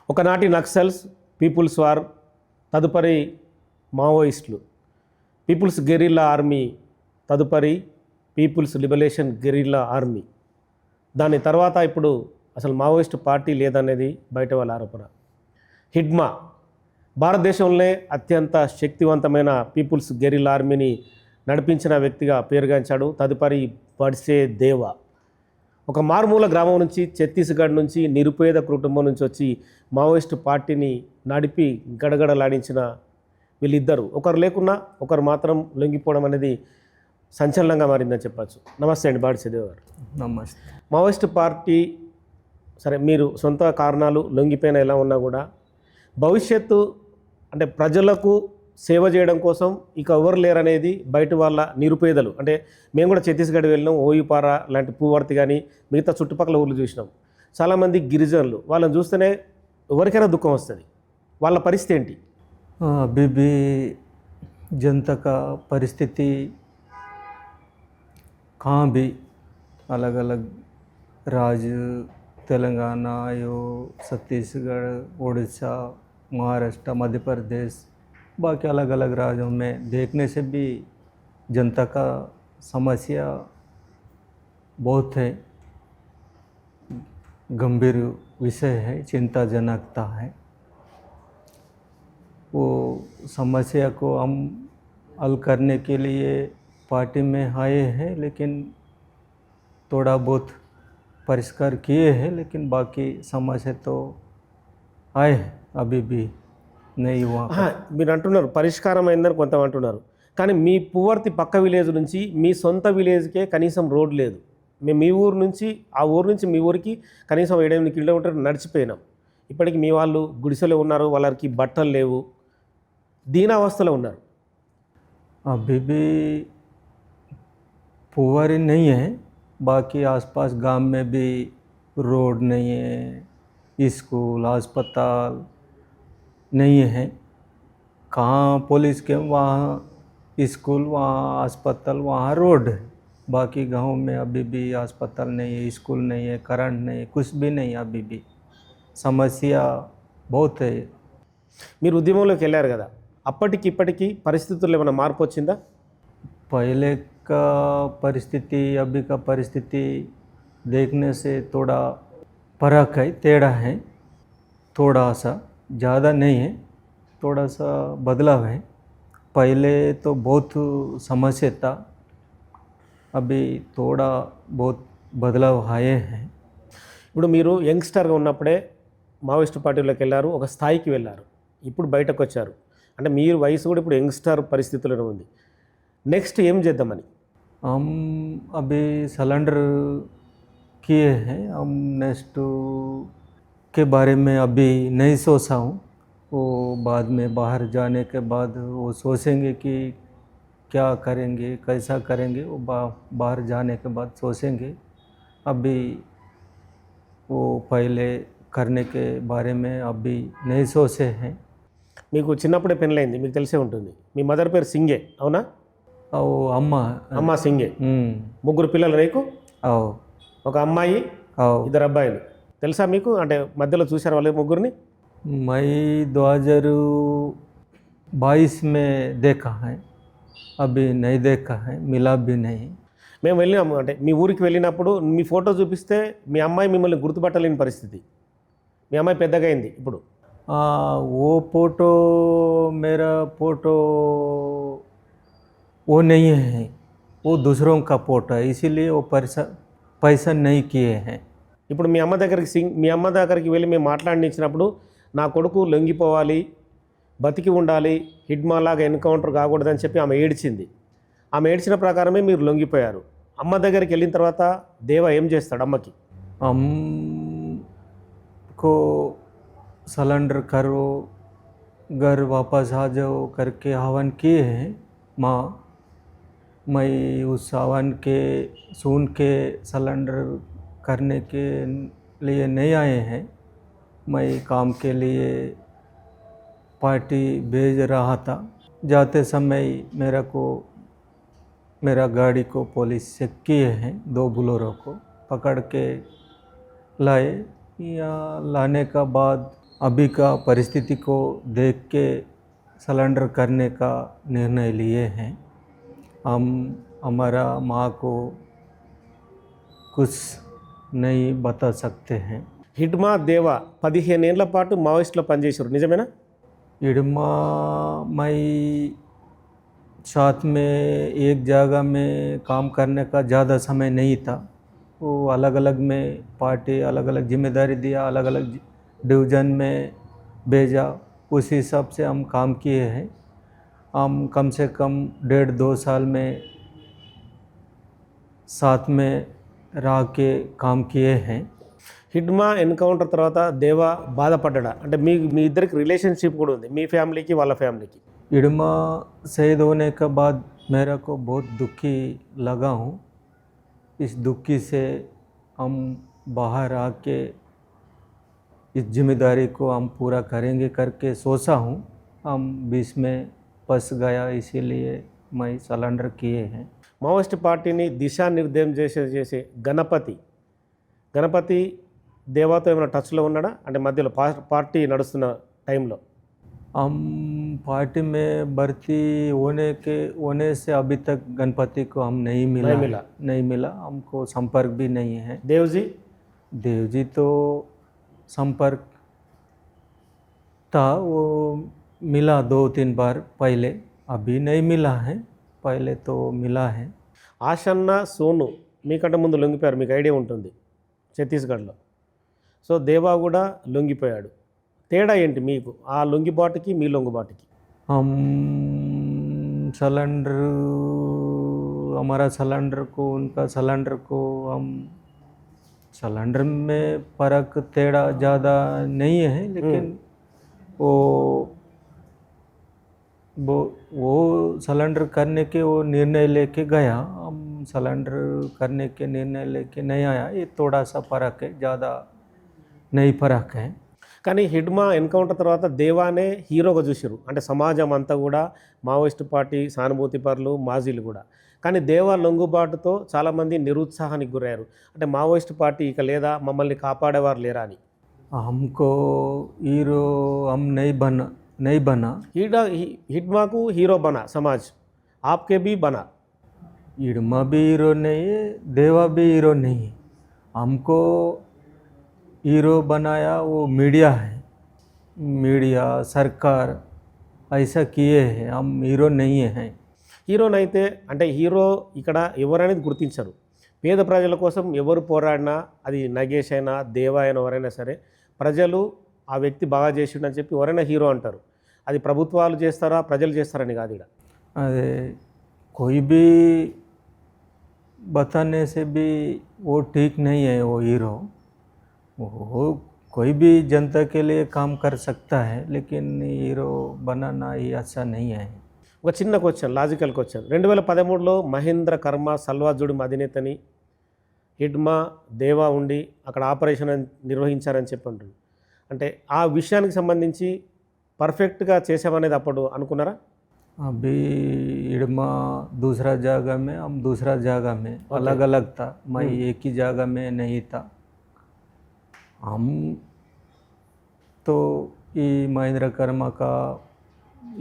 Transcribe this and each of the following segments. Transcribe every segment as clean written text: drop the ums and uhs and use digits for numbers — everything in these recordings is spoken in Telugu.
ఒకనాటి నక్సల్స్, పీపుల్స్ వార్, తదుపరి మావోయిస్టులు, పీపుల్స్ గెరిల్లా ఆర్మీ, తదుపరి పీపుల్స్ లిబరేషన్ గెరిల్లా ఆర్మీ. దాని తర్వాత ఇప్పుడు అసలు మావోయిస్ట్ పార్టీ లేదనేది బయట వాళ్ళ ఆరోపణ. హిడ్మా భారతదేశంలోనే అత్యంత శక్తివంతమైన పీపుల్స్ గెరిల్లా ఆర్మీని నడిపించిన వ్యక్తిగా పేరుగాంచాడు. తదుపరి బడ్సే దేవా ఒక మారుమూల గ్రామం నుంచి, ఛత్తీస్గఢ్ నుంచి, నిరుపేద కుటుంబం నుంచి వచ్చి మావోయిస్టు పార్టీని నడిపి గడగడలాడించిన వీళ్ళిద్దరు ఒకరు లేకున్నా ఒకరు మాత్రం లొంగిపోవడం అనేది సంచలనంగా మారిందని చెప్పచ్చు. నమస్తే అండి బడ్సే దేవా గారు. నమస్తే. మావోయిస్టు పార్టీ సరే, మీరు సొంత కారణాలు లొంగిపోయిన ఎలా ఉన్నా కూడా భవిష్యత్తు అంటే ప్రజలకు సేవ చేయడం కోసం ఇక ఎవరు లేరనేది బయట వాళ్ళ నిరుపేదలు. అంటే మేము కూడా ఛత్తీస్గఢ్ వెళ్ళినాం, ఓయిపారా లాంటి పూవర్తి కానీ మిగతా చుట్టుపక్కల ఊర్లు చూసినాం. చాలామంది గిరిజనులు, వాళ్ళని చూస్తేనే ఎవరికైనా దుఃఖం వస్తుంది. వాళ్ళ పరిస్థితి ఏంటి? अभी भी जनता का परिस्थिति कहाँ भी अलग अलग राज्य, तेलंगाना, यो छत्तीसगढ़, उड़ीसा, महाराष्ट्र, मध्य प्रदेश, बाकी अलग अलग राज्यों में देखने से भी जनता का समस्या बहुत है, गंभीर विषय है, चिंताजनकता है। वो समस्या को हम हल करने के लिए पार्टी में आए हैं, लेकिन थोड़ा बहुत परिष्कार किए हैं, लेकिन बाकी समस्या तो आए हैं, अभी भी नहीं हुआ। మీరు అంటున్నారు పరిష్కారం అయిందని కొంత అంటున్నారు, కానీ మీ పువర్తి పక్క విలేజ్ నుంచి మీ సొంత విలేజ్కే కనీసం రోడ్ లేదు. మేము మీ ఊరు నుంచి ఆ ఊరు నుంచి మీ ఊరికి కనీసం 7-8 కిలోమీటర్లు నడిచిపోయినాం. ఇప్పటికి మీ వాళ్ళు గుడిసెలో ఉన్నారు, వాళ్ళకి బట్టలు లేవు, దీనావస్థలో ఉన్నారు. अभी भी पुआरी नहीं है, बाकी आसपास गांव में भी रोड नहीं है, स्कूल, अस्पताल नहीं है। कहाँ पुलिस के वहाँ स्कूल, वहाँ अस्पताल, वहाँ रोड है। बाकी गांव में अभी भी अस्पताल नहीं है, स्कूल नहीं है, करंट नहीं है, कुछ भी नहीं है। अभी भी समस्या बहुत है। మీరు ఉద్యమంలోకి వెళ్ళారు కదా, అప్పటికి ఇప్పటికీ పరిస్థితుల్లో ఏమైనా మార్పు వచ్చిందా? पहले का परिस्थिति अभी का परिस्थिति देखने से थोड़ा फर्क है, टेढ़ा है, थोड़ा सा, ज़्यादा नहीं है, थोड़ा सा बदलाव है। पहले तो बहुत समस्या था, अभी थोड़ा बहुत बदलाव आए हैं। ఇప్పుడు మీరు యంగ్స్టర్గా ఉన్నప్పుడే మావోయిస్టు పార్టీలోకి వెళ్ళారు, ఒక స్థాయికి వెళ్ళారు, ఇప్పుడు బయటకు వచ్చారు. అంటే మీరు వయసు కూడా ఇప్పుడు యంగ్స్టర్ పరిస్థితుల్లో ఉంది. నెక్స్ట్ ఏం చేద్దామని? हम अभी सिलेंडर किए हैं, हम नेक्स्ट के बारे में अभी नहीं सोचा हूँ। वो बाद में बाहर जाने के बाद वो सोचेंगे कि क्या करेंगे, कैसा करेंगे, वो बाहर जाने के बाद सोचेंगे। अभी वो पहले करने के बारे में अभी नहीं सोचे हैं। మీకు చిన్నప్పుడే పెళ్ళైంది, మీకు తెలిసే ఉంటుంది. మీ మదర్ పేరు సింగే, అవునా? वो अम्मा అమ్మ సింగే. ముగ్గురు పిల్లలు నీకు? आओ ఒక అమ్మాయి, आओ 2 అబ్బాయిలు. తెలుసా మీకు? అంటే మధ్యలో చూశారు వాళ్ళ ముగ్గురిని? मई 2022 में देखा है, अभी नहीं देखा है, मिला भी नहीं। మేము వెళ్ళినాము, అంటే మీ ఊరికి వెళ్ళినప్పుడు మీ ఫోటో చూపిస్తే మీ అమ్మాయి మిమ్మల్ని గుర్తుపట్టలేని పరిస్థితి. మీ అమ్మాయి పెద్దగా అయింది ఇప్పుడు. वो फ़ोटो, मेरा फ़ोटो वो नहीं है, वो दूसरों का फ़ोटो है, इसीलिए वो पैसा नहीं किए हैं। ఇప్పుడు మీ అమ్మ దగ్గరికి వెళ్ళి మేము మాట్లాడినిచ్చినప్పుడు నా కొడుకు లొంగిపోవాలి, బతికి ఉండాలి, హిడ్మాలాగా ఎన్కౌంటర్ కాకూడదని చెప్పి ఆమె ఏడ్చింది. ఆమె ఏడ్చిన ప్రకారమే మీరు లొంగిపోయారు. అమ్మ దగ్గరికి వెళ్ళిన తర్వాత దేవా ఏం చేస్తాడు అమ్మకి? हमको सिलेंडर करो, घर वापस आ जाओ करके आह्वान किए हैं माँ। मैं उस आह्वान के सुन के सिलेंडर करने के लिए नहीं आए हैं। मैं काम के लिए पार्टी भेज रहा था, जाते समय मेरा गाड़ी को पुलिस चेक किए हैं, 2 बोलेरो को पकड़ के लाए। या लाने का बाद अभी का परिस्थिति को देख के सिलेंडर करने का निर्णय लिए हैं। हम हमारा माँ को कुछ नहीं बता सकते हैं। హిడ్మా దేవా 15 ఏళ్ల పాటు మావోయిస్టులో పనిచేశారు, నిజమేనా? इडमा मई साथ में एक जगह में काम करने का ज़्यादा समय नहीं था। वो अलग अलग में पार्टी अलग अलग जिम्मेदारी दिया, अलग अलग डिवीज़न में भेजा, उस हिसाब से हम काम किए हैं। हम कम से कम 1.5-2 साल में साथ में रह के काम किए हैं। హిడ్మా ఎన్కౌంటర్ తర్వాత దేవా బాధపడ్డా? అంటే మీ ఇద్దరికి రిలేషన్షిప్ కూడా ఉంది, మీ ఫ్యామిలీకి వాళ్ళ ఫ్యామిలీకి. इडमा शहीद होने के बाद मेरा को बहुत दुखी लगा हूँ। इस दुखी से हम बाहर आके इस जिम्मेदारी को हम पूरा करेंगे करके सोचा हूँ। हम बीच में फंस गया, इसीलिए मैं सलेंडर किए हैं। మావోయిస్ట్ పార్టీని దిశానిర్దేశం చేసే గణపతి దేవాతో ఏమైనా టచ్లో ఉన్నాడా? అంటే మధ్యలో పార్టీ నడుస్తున్న టైంలో. हम पार्टी में भर्ती होने से अभी तक गणपति को हम नहीं मिला, हमको संपर्क भी नहीं है। देवजी तो संपर्क था, वो मिला 2-3 बार पहले, अभी नहीं मिला है, पहले तो मिला है। ఆషన్న సోను మీకంటే ముందు లొంగిపోయారు, మీకు ఐడియా ఉంటుంది, ఛత్తీస్గఢ్లో. సో దేవా కూడా లొంగిపోయాడు. తేడా ఏంటి మీకు ఆ లొంగిబాటుకి మీ లొంగిబాటుకి? हम सिलेंडर हमारा सिलेंडर को उनका सिलेंडर को हम सिलेंडर में फ़र्क तेड़ा ज़्यादा नहीं है, लेकिन वो सिलेंडर करने के वो निर्णय लेके गया, हम सिलेंडर करने के निर्णय लेके नहीं आया। ये थोड़ा सा फ़र्क है, ज़्यादा नहीं फ़र्क है। కానీ హిడ్మా ఎన్కౌంటర్ తర్వాత దేవానే హీరోగా చూసారు, అంటే సమాజం అంతా కూడా మావోయిస్ట్ పార్టీ సానుభూతి పరులు మాజీలు కూడా. కానీ దేవా లొంగుబాటుతో చాలామంది నిరుత్సాహానికి గురయ్యారు. అంటే మావోయిస్ట్ పార్టీ ఇక లేదా, మమ్మల్ని కాపాడేవారు లేరా అని. हमको हीरो हम नहीं बना। హిడ్మాకు హీరో బనా సమాజ్, ఆప్కే भी బనా. हिडमा भी हीरो नहीं है, देवा भी हीरो नहीं है। हमको हीरो बनाया वो मीडिया है, मीडिया सरकार ऐसा किए हैं, हम हीरो नहीं हैं। హీరోనైతే అంటే హీరో ఇక్కడ ఎవరనేది గుర్తించరు. పేద ప్రజల కోసం ఎవరు పోరాడినా, అది నగేష్ అయినా దేవా అయినా ఎవరైనా సరే, ప్రజలు ఆ వ్యక్తి బాగా చేసిండని చెప్పి ఎవరైనా హీరో అంటారు. అది ప్రభుత్వాలు చేస్తారా ప్రజలు చేస్తారని కాదు. ఇక్కడ अरे कोई भी बताने से भी वो ठीक नहीं है, वो हीरो वो कोई भी जनता के लिए काम कर सकता है, लेकिन हीरो बनाना ही अच्छा नहीं है। ఒక చిన్న క్వశ్చన్, లాజికల్ క్వశ్చన్. 2013లో మహేంద్ర కర్మ సల్వాజుడి అధినేతని హిడ్మా దేవా ఉండి అక్కడ ఆపరేషన్ నిర్వహించారని చెప్పండి. అంటే ఆ విషయానికి సంబంధించి పర్ఫెక్ట్గా చేసామనేది అప్పుడు అనుకున్నారా? अभी हिडमा दूसरा जगह में, हम दूसरा जगह में अलग अलग था, मैं एक ही जगह में नहीं था। हम तो ये महेंद्र कर्मा का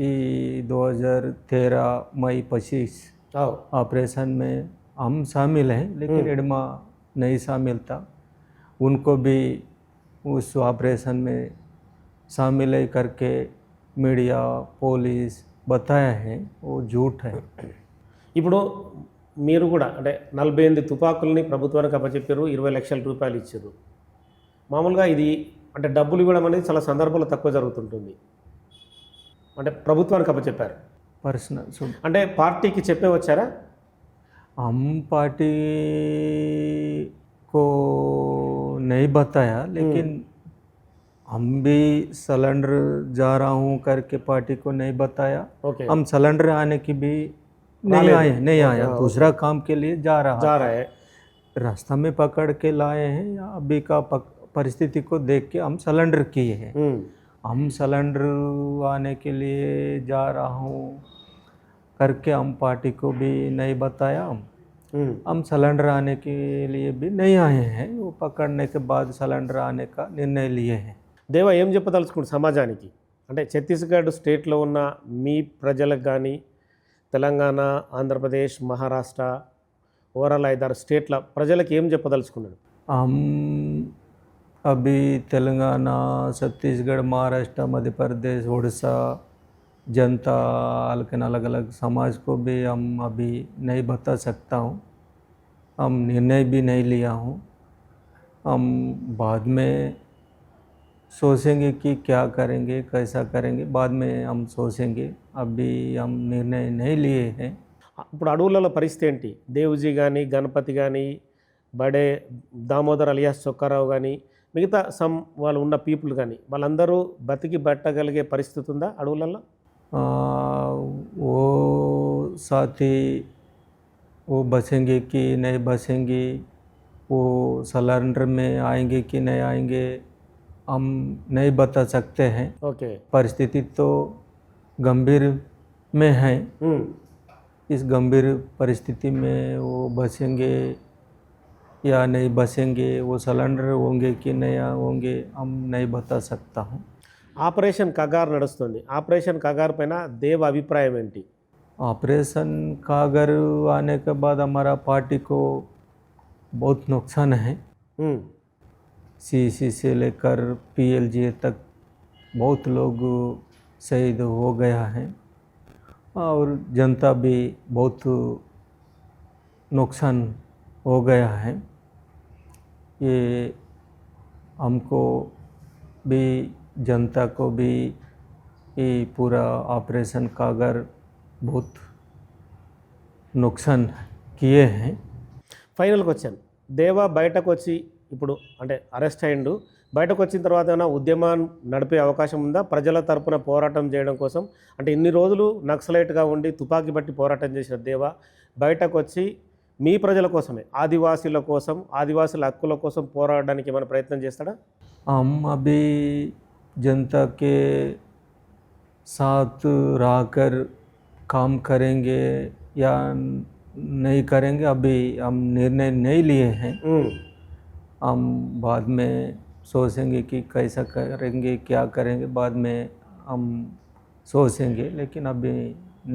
ये 2013 मई 25 ऑपरेशन में हम शामिल हैं, लेकिन हिडमा नहीं शामिल था। उनको भी उस ऑपरेशन में शामिल है करके मीडिया पुलिस बताया है, वो झूठ है। ఇప్పుడు మీరు కూడా అంటే 48 తుపాకుల్ని ప్రభుత్వానికి అప్పచెప్పారు, 20 లక్షల రూపాయలు ఇచ్చారు. మామూలుగా ఇది అంటే డబ్బులు ఇవ్వడం అనేది చాలా సందర్భాల్లో తక్కువ జరుగుతుంటుంది. అంటే ప్రభుత్వానికి అప్పచెప్పారు, पर्सनल అంటే పార్టీకి చెప్పే వచ్చారా? हम पार्टी को नहीं बताया, लेकिन हम भी सिलेंडर जा रहा हूँ करके पार्टी को नहीं बताया। ओके, हम सिलेंडर आने की भी नहीं आया, दूसरा काम के लिए जा रहा है, रास्ता में पकड़ के लाए हैं, या अभी का परिस्थिति को देख के हम सिलेंडर किए हैं। हम सिलेंडर आने के लिए जा रहा हूँ करके हम पार्टी को भी नहीं बताया। हम सिलेंडर आने के लिए भी नहीं आए हैं, वो पकड़ने के बाद सिलेंडर आने का निर्णय लिए हैं। దేవా ఏం చెప్పదలుచుకుంటు సమాజానికి, అంటే ఛత్తీస్గఢ్ స్టేట్లో ఉన్న మీ ప్రజలకు కానీ తెలంగాణ, ఆంధ్రప్రదేశ్, మహారాష్ట్ర, ఓవరాల్ 5-6 స్టేట్ల ప్రజలకు ఏం చెప్పదలుచుకున్నాడు? हम अभी तेलंगाना, छत्तीसगढ़, महाराष्ट्र, मध्य प्रदेश, उड़ीसा जनता लेकिन अलग अलग समाज को भी हम अभी नहीं बता सकता हूँ। हम निर्णय भी नहीं लिया हूँ। हम बाद में सोचेंगे कि क्या करेंगे, कैसा करेंगे, बाद में हम सोचेंगे। अभी हम निर्णय नहीं लिए हैं। ఇప్పుడు అడవులలో పరిస్థితి ఏంటి? దేవుజీ కానీ, గణపతి కానీ, బడే దామోదర్ అలియాస్ చొక్కారావు కానీ, మిగతా వాళ్ళు ఉన్న పీపుల్ కానీ వాళ్ళందరూ బతికి బట్టగలిగే పరిస్థితి ఉందా అడవులలో? वो साथी वो बचेंगे कि नहीं बचेंगे, वो सलेंडर में आएंगे कि नहीं आएंगे, हम नहीं बता सकते हैं। ఓకే. परिस्थिति तो गंभीर में है। इस गंभीर परिस्थिति में वो बचेंगे या नहीं बचेंगे, वो सलेंडर होंगे कि नहीं होंगे, हम नहीं बता सकता हूँ। ఆపరేషన్ కగార్ నడుస్తుంది. ఆపరేషన్ కగార్ పైన దేవ అభిప్రాయం ఏంటి? ऑपरेशन कागर आने के बाद हमारा पार्टी को बहुत नुकसान है। ఉమ్, सीसी से लेकर पीएलजी तक बहुत लोग शहीद हो गया है और जनता भी बहुत नुकसान हो गया है। ये हमको भी, जनता को भी ये पूरा ऑपरेशन कागर बहुत नुकसान किए हैं। ఫైనల్కి వచ్చాను. దేవ బయటకు వచ్చి ఇప్పుడు అంటే అరెస్ట్ అయ్యిండు, బయటకు వచ్చిన తర్వాత ఏమైనా ఉద్యమాన్ని నడిపే అవకాశం ఉందా ప్రజల తరపున పోరాటం చేయడం కోసం? అంటే ఇన్ని రోజులు నక్సలైట్గా ఉండి తుపాకీ బట్టి పోరాటం చేసిన దేవ బయటకు వచ్చి మీ ప్రజల కోసమే, ఆదివాసీల కోసం, ఆదివాసుల హక్కుల కోసం పోరాడడానికి ఏమైనా ప్రయత్నం చేస్తాడా? हम अभी जनता के साथ रहकर काम करेंगे या नहीं करेंगे, अभी हम निर्णय नहीं लिए हैं। ఉమ్, हम बाद में सोचेंगे कि कैसा करेंगे, क्या करेंगे, बाद में हम सोचेंगे, लेकिन अभी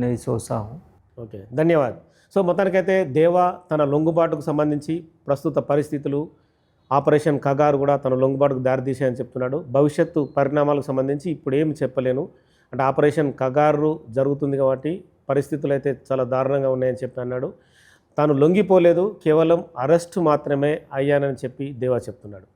नहीं सोचा हूँ। ఓకే, ధన్యవాద్. సో మొత్తానికైతే దేవ తన లొంగుబాటుకు సంబంధించి ప్రస్తుత పరిస్థితులు, ఆపరేషన్ కగారు కూడా తన లొంగుబాటుకు దారితీసాయని చెప్తున్నాడు. భవిష్యత్తు పరిణామాలకు సంబంధించి ఇప్పుడు ఏమి చెప్పలేను, అంటే ఆపరేషన్ కగారు జరుగుతుంది కాబట్టి పరిస్థితులు అయితే చాలా దారుణంగా ఉన్నాయని చెప్పి అన్నాడు. తాను లొంగిపోలేదు, కేవలం అరెస్టు మాత్రమే అయ్యానని చెప్పి దేవా చెప్తున్నాడు.